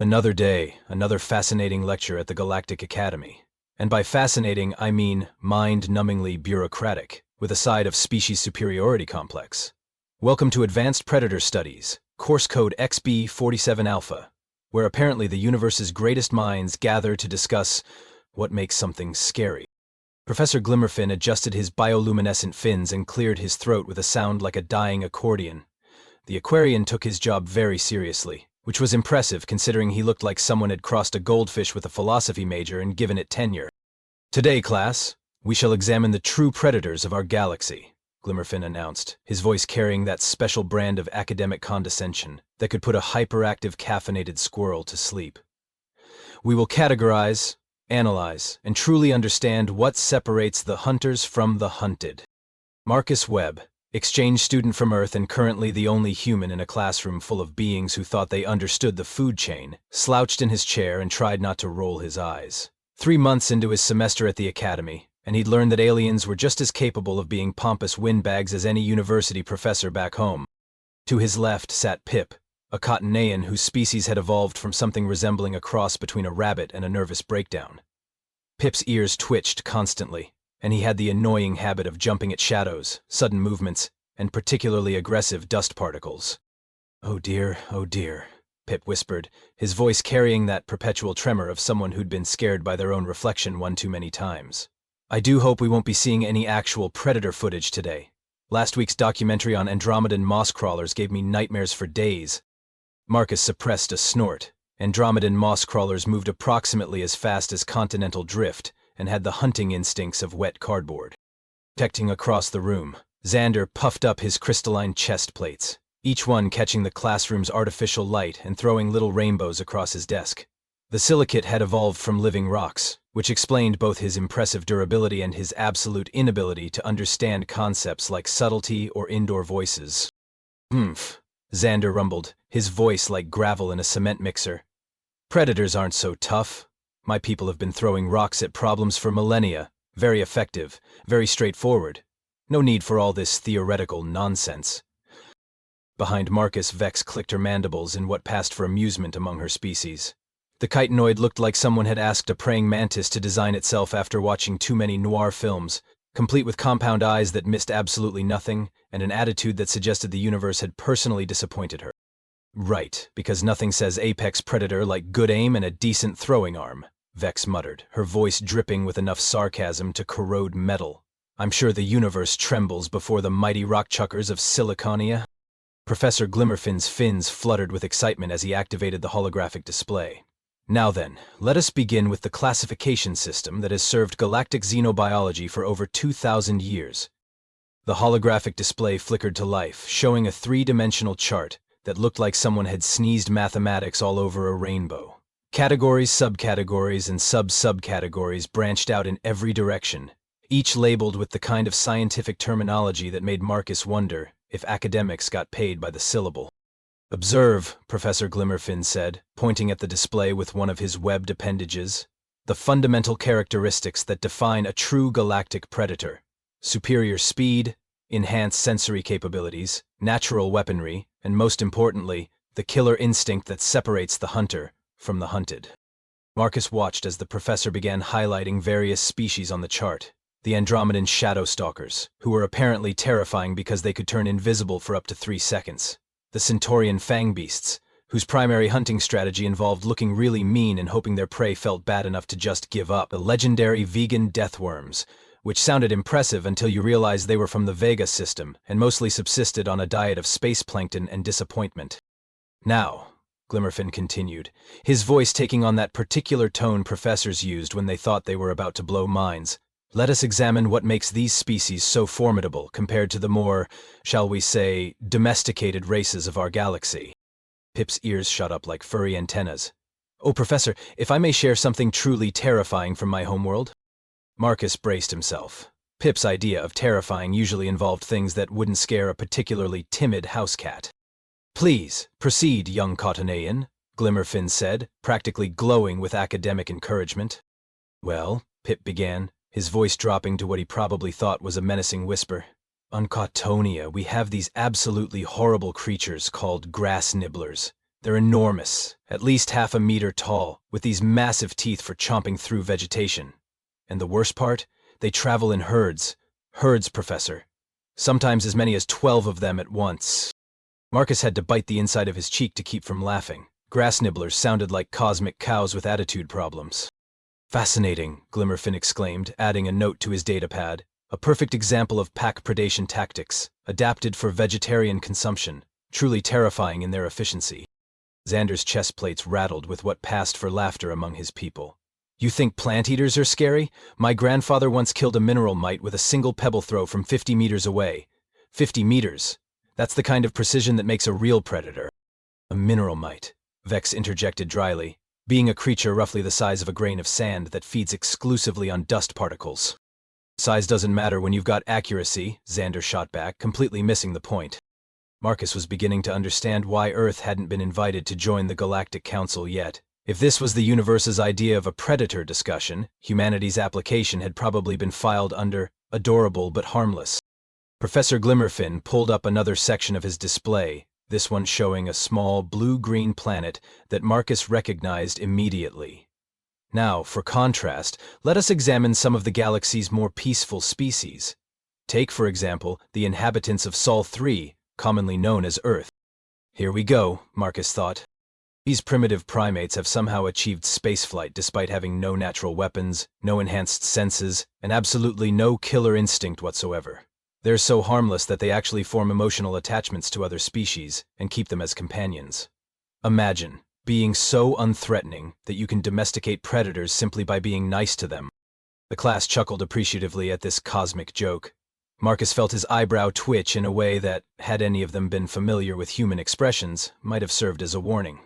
Another day, another fascinating lecture at the Galactic Academy. And by fascinating, I mean mind-numbingly bureaucratic, with a side of species superiority complex. Welcome to Advanced Predator Studies, course code XB47 Alpha, where apparently the universe's greatest minds gather to discuss what makes something scary. Professor Glimmerfin adjusted his bioluminescent fins and cleared his throat with a sound like a dying accordion. The Aquarian took his job very seriously, which was impressive considering he looked like someone had crossed a goldfish with a philosophy major and given it tenure. Today, class, we shall examine the true predators of our galaxy, Glimmerfin announced, his voice carrying that special brand of academic condescension that could put a hyperactive caffeinated squirrel to sleep. We will categorize, analyze, and truly understand what separates the hunters from the hunted. Marcus Webb, exchange student from Earth and currently the only human in a classroom full of beings who thought they understood the food chain, slouched in his chair and tried not to roll his eyes. 3 months into his semester at the academy, and he'd learned that aliens were just as capable of being pompous windbags as any university professor back home. To his left sat Pip, a Cotonean whose species had evolved from something resembling a cross between a rabbit and a nervous breakdown. Pip's ears twitched constantly, and he had the annoying habit of jumping at shadows, sudden movements, and particularly aggressive dust particles. Oh dear, Pip whispered, his voice carrying that perpetual tremor of someone who'd been scared by their own reflection one too many times. I do hope we won't be seeing any actual predator footage today. Last week's documentary on Andromedan moss crawlers gave me nightmares for days. Marcus suppressed a snort. Andromedan moss crawlers moved approximately as fast as continental drift, and had the hunting instincts of wet cardboard. Protecting across the room, Xander puffed up his crystalline chest plates, each one catching the classroom's artificial light and throwing little rainbows across his desk. The silicate had evolved from living rocks, which explained both his impressive durability and his absolute inability to understand concepts like subtlety or indoor voices. Humph, Xander rumbled, his voice like gravel in a cement mixer. Predators aren't so tough. My people have been throwing rocks at problems for millennia. Very effective, very straightforward. No need for all this theoretical nonsense. Behind Marcus, Vex clicked her mandibles in what passed for amusement among her species. The chitinoid looked like someone had asked a praying mantis to design itself after watching too many noir films, complete with compound eyes that missed absolutely nothing, and an attitude that suggested the universe had personally disappointed her. Right, because nothing says apex predator like good aim and a decent throwing arm, Vex muttered, her voice dripping with enough sarcasm to corrode metal. I'm sure the universe trembles before the mighty rock chuckers of Siliconia. Professor Glimmerfin's fins fluttered with excitement as he activated the holographic display. Now then, let us begin with the classification system that has served galactic xenobiology for over 2,000 years. The holographic display flickered to life, showing a 3-dimensional chart that looked like someone had sneezed mathematics all over a rainbow. Categories, subcategories, and sub-subcategories branched out in every direction, each labeled with the kind of scientific terminology that made Marcus wonder if academics got paid by the syllable. Observe, Professor Glimmerfin said, pointing at the display with one of his webbed appendages, the fundamental characteristics that define a true galactic predator: superior speed, enhanced sensory capabilities, natural weaponry, and most importantly, the killer instinct that separates the hunter from the hunted. Marcus watched as the professor began highlighting various species on the chart. The Andromedan shadow stalkers, who were apparently terrifying because they could turn invisible for up to 3 seconds. The Centaurian fang beasts, whose primary hunting strategy involved looking really mean and hoping their prey felt bad enough to just give up. The legendary vegan deathworms, which sounded impressive until you realized they were from the Vega system and mostly subsisted on a diet of space plankton and disappointment. Now, Glimmerfin continued, his voice taking on that particular tone professors used when they thought they were about to blow minds, let us examine what makes these species so formidable compared to the more, shall we say, domesticated races of our galaxy. Pip's ears shot up like furry antennas. Oh, Professor, if I may share something truly terrifying from my homeworld? Marcus braced himself. Pip's idea of terrifying usually involved things that wouldn't scare a particularly timid house cat. Please, proceed, young Cotonean, Glimmerfin said, practically glowing with academic encouragement. Well, Pip began, his voice dropping to what he probably thought was a menacing whisper. On Cautonia, we have these absolutely horrible creatures called grass nibblers. They're enormous, at least half a meter tall, with these massive teeth for chomping through vegetation. And the worst part? They travel in herds. Herds, Professor. Sometimes as many as 12 of them at once. Marcus had to bite the inside of his cheek to keep from laughing. Grass nibblers sounded like cosmic cows with attitude problems. Fascinating, Glimmerfin exclaimed, adding a note to his datapad. A perfect example of pack predation tactics, adapted for vegetarian consumption, truly terrifying in their efficiency. Xander's chest plates rattled with what passed for laughter among his people. You think plant-eaters are scary? My grandfather once killed a mineral mite with a single pebble throw from 50 meters away. 50 meters. That's the kind of precision that makes a real predator. A mineral mite, Vex interjected dryly, being a creature roughly the size of a grain of sand that feeds exclusively on dust particles. Size doesn't matter when you've got accuracy, Xander shot back, completely missing the point. Marcus was beginning to understand why Earth hadn't been invited to join the Galactic Council yet. If this was the universe's idea of a predator discussion, humanity's application had probably been filed under adorable but harmless. Professor Glimmerfin pulled up another section of his display, this one showing a small blue-green planet that Marcus recognized immediately. Now, for contrast, let us examine some of the galaxy's more peaceful species. Take, for example, the inhabitants of Sol 3, commonly known as Earth. Here we go, Marcus thought. These primitive primates have somehow achieved spaceflight despite having no natural weapons, no enhanced senses, and absolutely no killer instinct whatsoever. They're so harmless that they actually form emotional attachments to other species and keep them as companions. Imagine being so unthreatening that you can domesticate predators simply by being nice to them. The class chuckled appreciatively at this cosmic joke. Marcus felt his eyebrow twitch in a way that, had any of them been familiar with human expressions, might have served as a warning.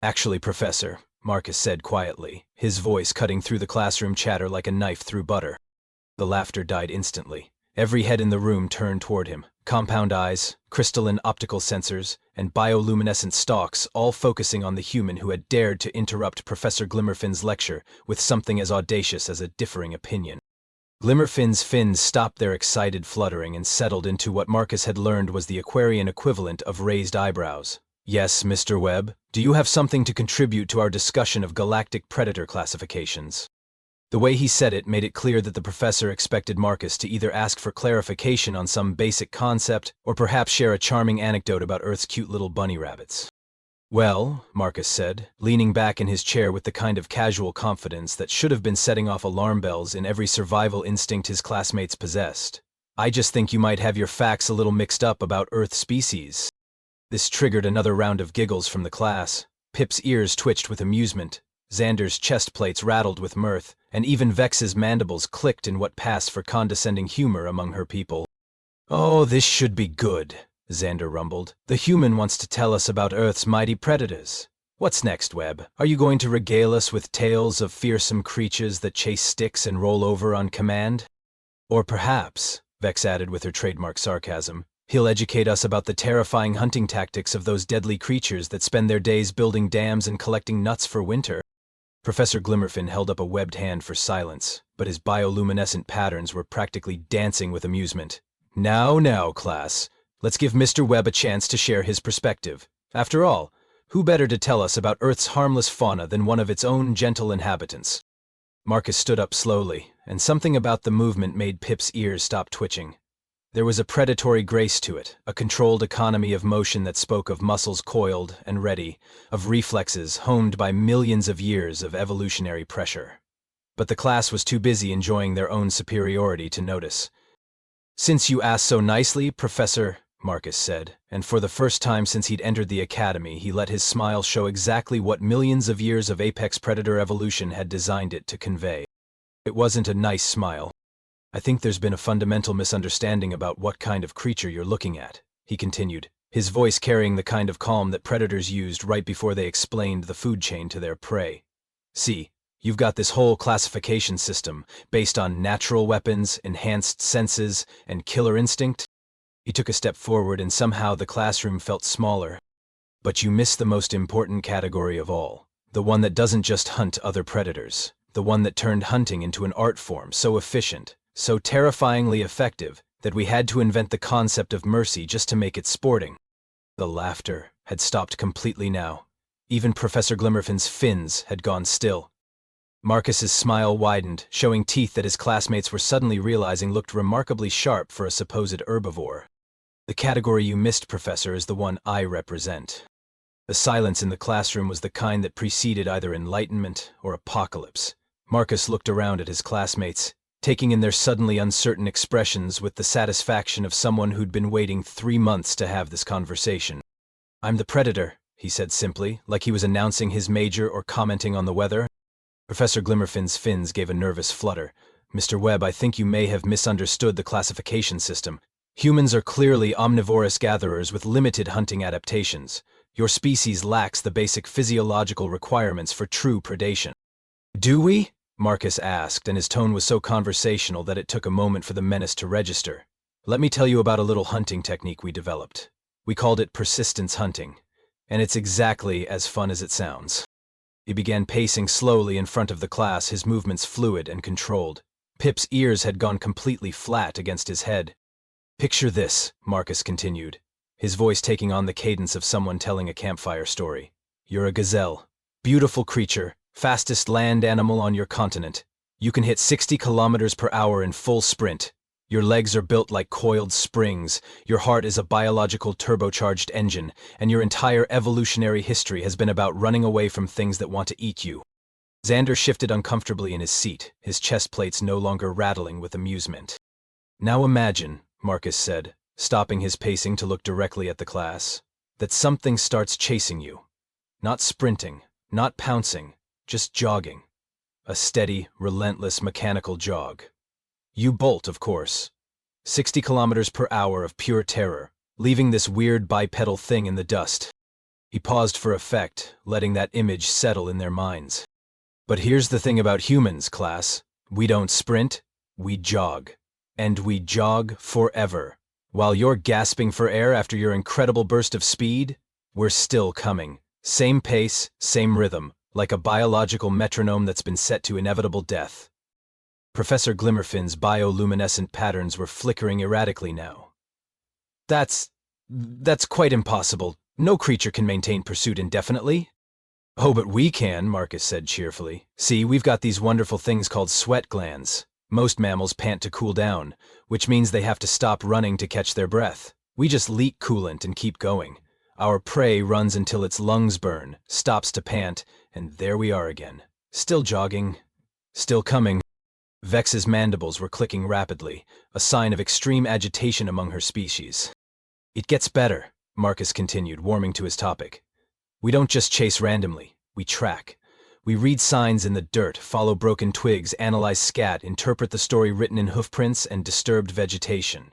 Actually, Professor, Marcus said quietly, his voice cutting through the classroom chatter like a knife through butter. The laughter died instantly. Every head in the room turned toward him. Compound eyes, crystalline optical sensors, and bioluminescent stalks all focusing on the human who had dared to interrupt Professor Glimmerfin's lecture with something as audacious as a differing opinion. Glimmerfin's fins stopped their excited fluttering and settled into what Marcus had learned was the Aquarian equivalent of raised eyebrows. Yes, Mr. Webb, do you have something to contribute to our discussion of galactic predator classifications? The way he said it made it clear that the professor expected Marcus to either ask for clarification on some basic concept or perhaps share a charming anecdote about Earth's cute little bunny rabbits. Well, Marcus said, leaning back in his chair with the kind of casual confidence that should have been setting off alarm bells in every survival instinct his classmates possessed. I just think you might have your facts a little mixed up about Earth species. This triggered another round of giggles from the class. Pip's ears twitched with amusement, Xander's chest plates rattled with mirth, and even Vex's mandibles clicked in what passed for condescending humor among her people. Oh, this should be good, Xander rumbled. The human wants to tell us about Earth's mighty predators. What's next, Webb? Are you going to regale us with tales of fearsome creatures that chase sticks and roll over on command? Or perhaps, Vex added with her trademark sarcasm, he'll educate us about the terrifying hunting tactics of those deadly creatures that spend their days building dams and collecting nuts for winter. Professor Glimmerfin held up a webbed hand for silence, but his bioluminescent patterns were practically dancing with amusement. Now, class. Let's give Mr. Webb a chance to share his perspective. After all, who better to tell us about Earth's harmless fauna than one of its own gentle inhabitants? Marcus stood up slowly, and something about the movement made Pip's ears stop twitching. There was a predatory grace to it, a controlled economy of motion that spoke of muscles coiled and ready, of reflexes honed by millions of years of evolutionary pressure. But the class was too busy enjoying their own superiority to notice. Since you asked so nicely, Professor, Marcus said, and for the first time since he'd entered the academy, he let his smile show exactly what millions of years of apex predator evolution had designed it to convey. It wasn't a nice smile. I think there's been a fundamental misunderstanding about what kind of creature you're looking at, he continued, his voice carrying the kind of calm that predators used right before they explained the food chain to their prey. See, you've got this whole classification system based on natural weapons, enhanced senses, and killer instinct. He took a step forward and somehow the classroom felt smaller. But you miss the most important category of all, the one that doesn't just hunt other predators, the one that turned hunting into an art form so efficient, so terrifyingly effective, that we had to invent the concept of mercy just to make it sporting. The laughter, had stopped completely now. Even Professor Glimmerfin's fins had gone still. Marcus's smile widened, showing teeth that his classmates were suddenly realizing looked remarkably sharp for a supposed herbivore. The category you missed, Professor, is the one I represent. The silence in the classroom was the kind that preceded either enlightenment or apocalypse. Marcus looked around at his classmates, taking in their suddenly uncertain expressions with the satisfaction of someone who'd been waiting 3 months to have this conversation. "I'm the Predator," he said simply, like he was announcing his major or commenting on the weather. Professor Glimmerfin's fins gave a nervous flutter. "Mr. Webb, I think you may have misunderstood the classification system. Humans are clearly omnivorous gatherers with limited hunting adaptations. Your species lacks the basic physiological requirements for true predation." "Do we?" Marcus asked, and his tone was so conversational that it took a moment for the menace to register. "Let me tell you about a little hunting technique we developed. We called it persistence hunting, and it's exactly as fun as it sounds." He began pacing slowly in front of the class, his movements fluid and controlled. Pip's ears had gone completely flat against his head. "Picture this," Marcus continued, his voice taking on the cadence of someone telling a campfire story. "You're a gazelle. Beautiful creature, fastest land animal on your continent. You can hit 60 kilometers per hour in full sprint. Your legs are built like coiled springs, your heart is a biological turbocharged engine, and your entire evolutionary history has been about running away from things that want to eat you." Xander shifted uncomfortably in his seat, his chest plates no longer rattling with amusement. "Now imagine," Marcus said, stopping his pacing to look directly at the class, "that something starts chasing you. Not sprinting, not pouncing, just jogging. A steady, relentless mechanical jog. You bolt, of course. 60 kilometers per hour of pure terror, leaving this weird bipedal thing in the dust." He paused for effect, letting that image settle in their minds. "But here's the thing about humans, class. We don't sprint, we jog. And we jog forever. While you're gasping for air after your incredible burst of speed, we're still coming. Same pace, same rhythm, like a biological metronome that's been set to inevitable death." Professor Glimmerfin's bioluminescent patterns were flickering erratically now. That's quite impossible. No creature can maintain pursuit indefinitely." "Oh, but we can," Marcus said cheerfully. "See, we've got these wonderful things called sweat glands. Most mammals pant to cool down, which means they have to stop running to catch their breath. We just leak coolant and keep going. Our prey runs until its lungs burn, stops to pant, and there we are again. Still jogging, still coming." Vex's mandibles were clicking rapidly, a sign of extreme agitation among her species. "It gets better," Marcus continued, warming to his topic. "We don't just chase randomly, we track. We read signs in the dirt, follow broken twigs, analyze scat, interpret the story written in hoofprints and disturbed vegetation.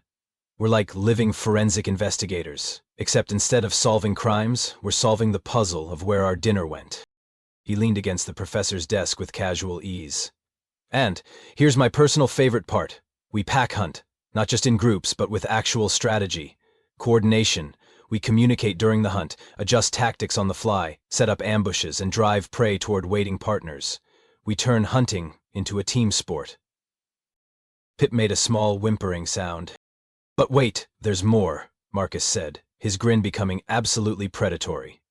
We're like living forensic investigators, except instead of solving crimes, we're solving the puzzle of where our dinner went." He leaned against the professor's desk with casual ease. "And here's my personal favorite part. We pack hunt, not just in groups, but with actual strategy. Coordination. We communicate during the hunt, adjust tactics on the fly, set up ambushes, and drive prey toward waiting partners. We turn hunting into a team sport." Pip made a small whimpering sound. "But wait, there's more," Marcus said, his grin becoming absolutely predatory.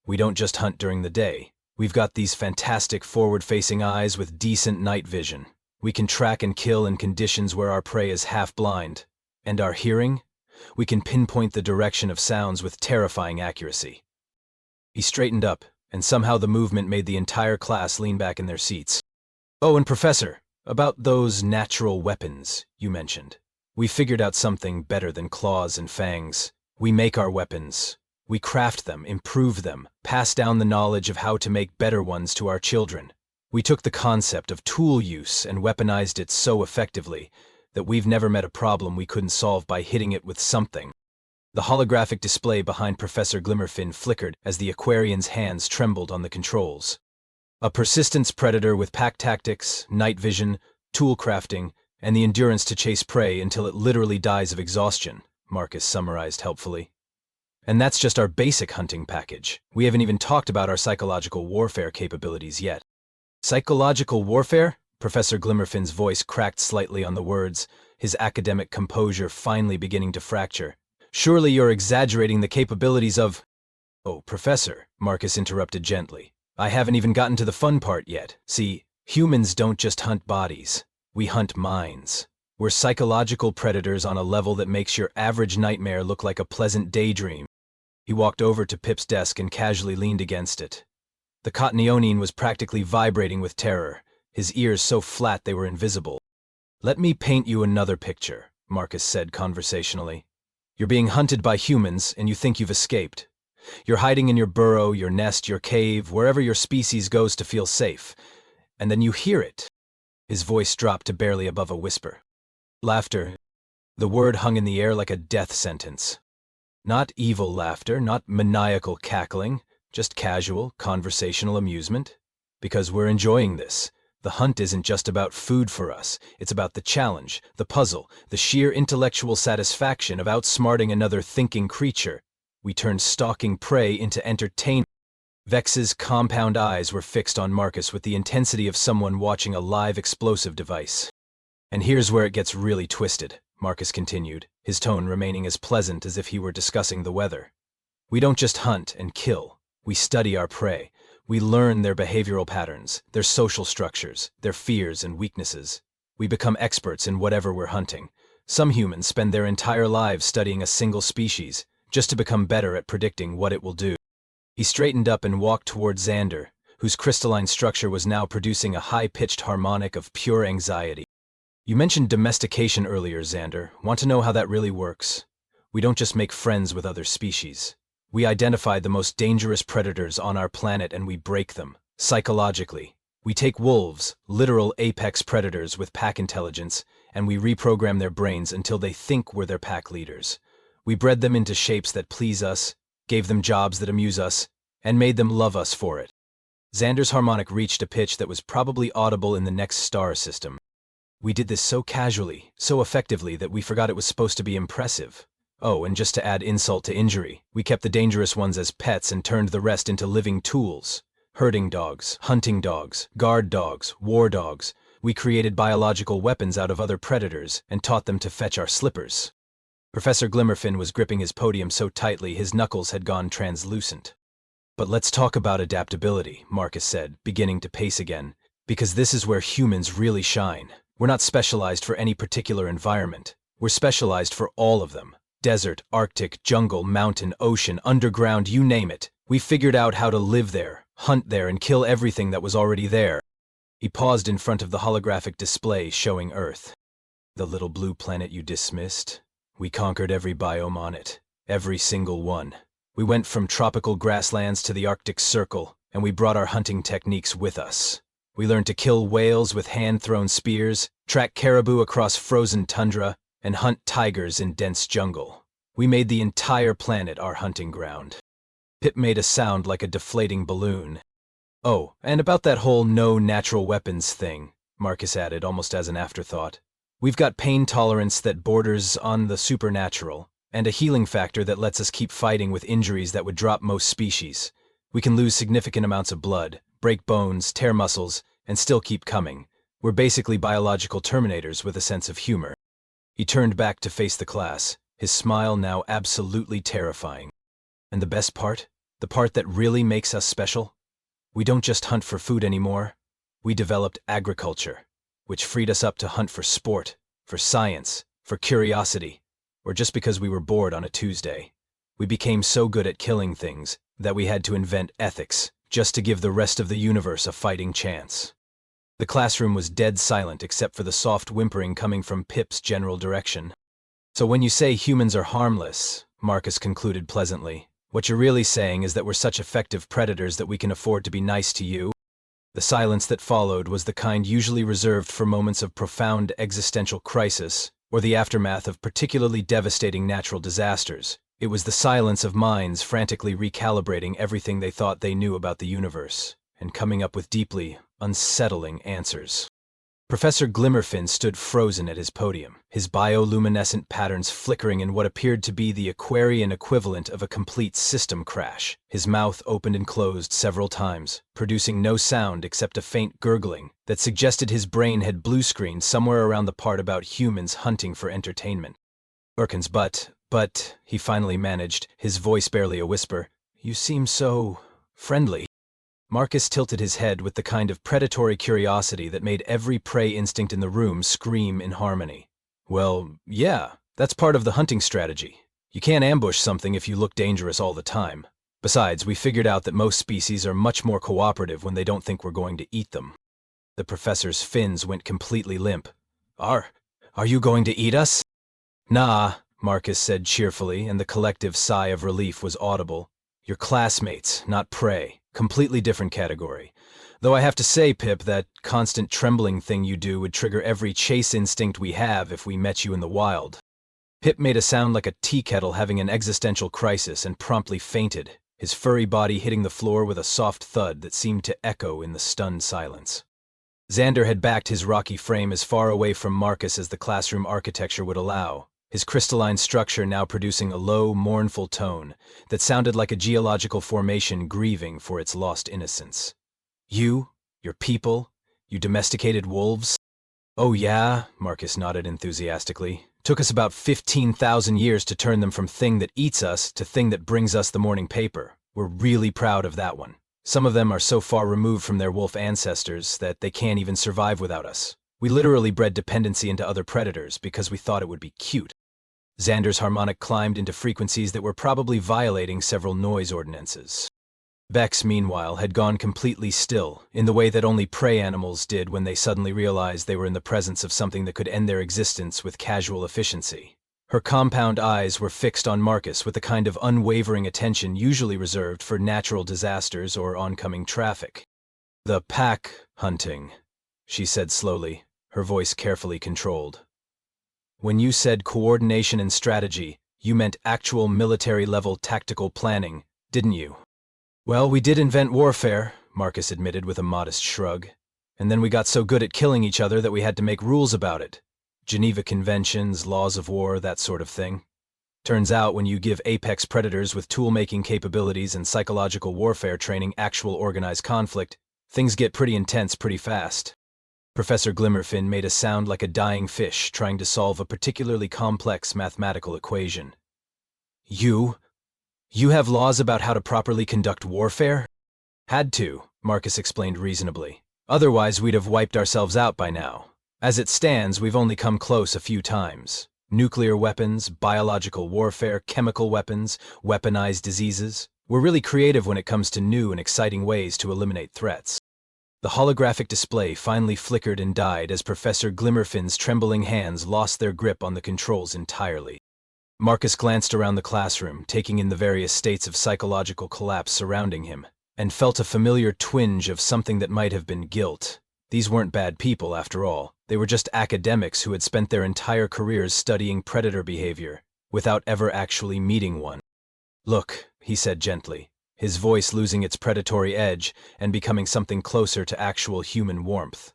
"We don't just hunt during the day. We've got these fantastic forward-facing eyes with decent night vision. We can track and kill in conditions where our prey is half-blind. And our hearing? We can pinpoint the direction of sounds with terrifying accuracy." He straightened up, and somehow the movement made the entire class lean back in their seats. "Oh, and Professor, about those natural weapons you mentioned. We figured out something better than claws and fangs. We make our weapons. We craft them, improve them, pass down the knowledge of how to make better ones to our children. We took the concept of tool use and weaponized it so effectively that we've never met a problem we couldn't solve by hitting it with something." The holographic display behind Professor Glimmerfin flickered as the Aquarian's hands trembled on the controls. "A persistence predator with pack tactics, night vision, tool crafting, and the endurance to chase prey until it literally dies of exhaustion," Marcus summarized helpfully. "And that's just our basic hunting package. We haven't even talked about our psychological warfare capabilities yet." "Psychological warfare?" Professor Glimmerfin's voice cracked slightly on the words, his academic composure finally beginning to fracture. "Surely you're exaggerating the capabilities of—" Oh, Professor, Marcus interrupted gently. I haven't even gotten to the fun part yet. See, humans don't just hunt bodies. We hunt minds. We're psychological predators on a level that makes your average nightmare look like a pleasant daydream. He walked over to Pip's desk and casually leaned against it. The cottonionine was practically vibrating with terror, his ears so flat they were invisible. Let me paint you another picture, Marcus said conversationally. You're being hunted by humans, and you think you've escaped. You're hiding in your burrow, your nest, your cave, wherever your species goes to feel safe. And then you hear it. His voice dropped to barely above a whisper. Laughter. The word hung in the air like a death sentence. Not evil laughter, not maniacal cackling, just casual, conversational amusement. Because we're enjoying this. The hunt isn't just about food for us. It's about the challenge, the puzzle, the sheer intellectual satisfaction of outsmarting another thinking creature. We turned stalking prey into entertainment. Vex's compound eyes were fixed on Marcus with the intensity of someone watching a live explosive device. And here's where it gets really twisted, Marcus continued, his tone remaining as pleasant as if he were discussing the weather. We don't just hunt and kill. We study our prey. We learn their behavioral patterns, their social structures, their fears and weaknesses. We become experts in whatever we're hunting. Some humans spend their entire lives studying a single species, just to become better at predicting what it will do. He straightened up and walked toward Xander, whose crystalline structure was now producing a high-pitched harmonic of pure anxiety. You mentioned domestication earlier, Xander. Want to know how that really works? We don't just make friends with other species. We identify the most dangerous predators on our planet and we break them, psychologically. We take wolves, literal apex predators with pack intelligence, and we reprogram their brains until they think we're their pack leaders. We bred them into shapes that please us, gave them jobs that amuse us, and made them love us for it. Xander's harmonic reached a pitch that was probably audible in the next star system. We did this so casually, so effectively that we forgot it was supposed to be impressive. Oh, and just to add insult to injury, we kept the dangerous ones as pets and turned the rest into living tools. Herding dogs, hunting dogs, guard dogs, war dogs. We created biological weapons out of other predators and taught them to fetch our slippers. Professor Glimmerfin was gripping his podium so tightly his knuckles had gone translucent. But let's talk about adaptability, Marcus said, beginning to pace again, because this is where humans really shine. We're not specialized for any particular environment. We're specialized for all of them. Desert, Arctic, jungle, mountain, ocean, underground, you name it. We figured out how to live there, hunt there, and kill everything that was already there. He paused in front of the holographic display showing Earth. The little blue planet you dismissed? We conquered every biome on it. Every single one. We went from tropical grasslands to the Arctic Circle, and we brought our hunting techniques with us. We learned to kill whales with hand-thrown spears, track caribou across frozen tundra, and hunt tigers in dense jungle. We made the entire planet our hunting ground. Pip made a sound like a deflating balloon. Oh, and about that whole no natural weapons thing, Marcus added almost as an afterthought. We've got pain tolerance that borders on the supernatural, and a healing factor that lets us keep fighting with injuries that would drop most species. We can lose significant amounts of blood, break bones, tear muscles, and still keep coming. We're basically biological terminators with a sense of humor. He turned back to face the class, his smile now absolutely terrifying. And the best part? The part that really makes us special? We don't just hunt for food anymore. We developed agriculture, which freed us up to hunt for sport, for science, for curiosity, or just because we were bored on a Tuesday. We became so good at killing things that we had to invent ethics just to give the rest of the universe a fighting chance. The classroom was dead silent except for the soft whimpering coming from Pip's general direction. So when you say humans are harmless, Marcus concluded pleasantly, what you're really saying is that we're such effective predators that we can afford to be nice to you. The silence that followed was the kind usually reserved for moments of profound existential crisis or the aftermath of particularly devastating natural disasters. It was the silence of minds frantically recalibrating everything they thought they knew about the universe and coming up with deeply unsettling answers. Professor Glimmerfin stood frozen at his podium, his bioluminescent patterns flickering in what appeared to be the Aquarian equivalent of a complete system crash. His mouth opened and closed several times, producing no sound except a faint gurgling that suggested his brain had blue-screened somewhere around the part about humans hunting for entertainment. Urkin's but, he finally managed, his voice barely a whisper, You seem so friendly. Marcus tilted his head with the kind of predatory curiosity that made every prey instinct in the room scream in harmony. Well, yeah, that's part of the hunting strategy. You can't ambush something if you look dangerous all the time. Besides, we figured out that most species are much more cooperative when they don't think we're going to eat them. The professor's fins went completely limp. Are you going to eat us? Nah, Marcus said cheerfully, and the collective sigh of relief was audible. You're classmates, not prey. Completely different category. Though I have to say, Pip, that constant trembling thing you do would trigger every chase instinct we have if we met you in the wild. Pip made a sound like a tea kettle having an existential crisis and promptly fainted, his furry body hitting the floor with a soft thud that seemed to echo in the stunned silence. Xander had backed his rocky frame as far away from Marcus as the classroom architecture would allow, his crystalline structure now producing a low, mournful tone that sounded like a geological formation grieving for its lost innocence. You? Your people? You domesticated wolves? Oh yeah, Marcus nodded enthusiastically. Took us about 15,000 years to turn them from thing that eats us to thing that brings us the morning paper. We're really proud of that one. Some of them are so far removed from their wolf ancestors that they can't even survive without us. We literally bred dependency into other predators because we thought it would be cute. Xander's harmonic climbed into frequencies that were probably violating several noise ordinances. Bex, meanwhile, had gone completely still, in the way that only prey animals did when they suddenly realized they were in the presence of something that could end their existence with casual efficiency. Her compound eyes were fixed on Marcus with the kind of unwavering attention usually reserved for natural disasters or oncoming traffic. The pack hunting, she said slowly, her voice carefully controlled. When you said coordination and strategy, you meant actual military-level tactical planning, didn't you? Well, we did invent warfare, Marcus admitted with a modest shrug. And then we got so good at killing each other that we had to make rules about it. Geneva Conventions, laws of war, that sort of thing. Turns out when you give apex predators with tool-making capabilities and psychological warfare training actual organized conflict, things get pretty intense pretty fast. Professor Glimmerfin made a sound like a dying fish trying to solve a particularly complex mathematical equation. You have laws about how to properly conduct warfare? Had to, Marcus explained reasonably. Otherwise we'd have wiped ourselves out by now. As it stands, we've only come close a few times. Nuclear weapons, biological warfare, chemical weapons, weaponized diseases. We're really creative when it comes to new and exciting ways to eliminate threats. The holographic display finally flickered and died as Professor Glimmerfin's trembling hands lost their grip on the controls entirely. Marcus glanced around the classroom, taking in the various states of psychological collapse surrounding him, and felt a familiar twinge of something that might have been guilt. These weren't bad people, after all. They were just academics who had spent their entire careers studying predator behavior, without ever actually meeting one. Look, he said gently, his voice losing its predatory edge and becoming something closer to actual human warmth.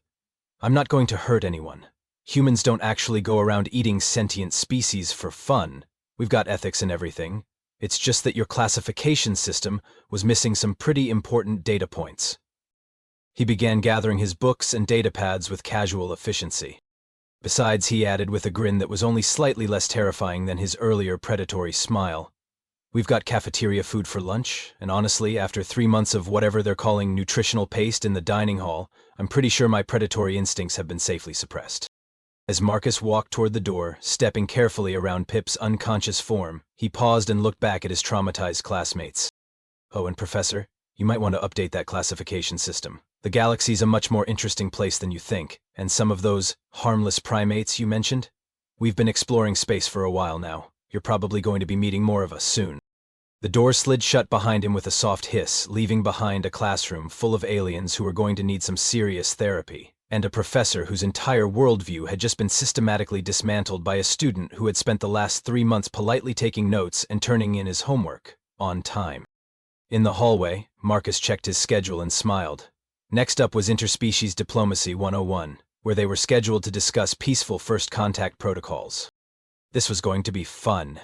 I'm not going to hurt anyone. Humans don't actually go around eating sentient species for fun. We've got ethics and everything. It's just that your classification system was missing some pretty important data points. He began gathering his books and data pads with casual efficiency. Besides, he added with a grin that was only slightly less terrifying than his earlier predatory smile, we've got cafeteria food for lunch, and honestly, after 3 months of whatever they're calling nutritional paste in the dining hall, I'm pretty sure my predatory instincts have been safely suppressed. As Marcus walked toward the door, stepping carefully around Pip's unconscious form, he paused and looked back at his traumatized classmates. Oh, and Professor, you might want to update that classification system. The galaxy's a much more interesting place than you think, and some of those harmless primates you mentioned? We've been exploring space for a while now. You're probably going to be meeting more of us soon. The door slid shut behind him with a soft hiss, leaving behind a classroom full of aliens who were going to need some serious therapy, and a professor whose entire worldview had just been systematically dismantled by a student who had spent the last 3 months politely taking notes and turning in his homework, on time. In the hallway, Marcus checked his schedule and smiled. Next up was Interspecies Diplomacy 101, where they were scheduled to discuss peaceful first contact protocols. This was going to be fun.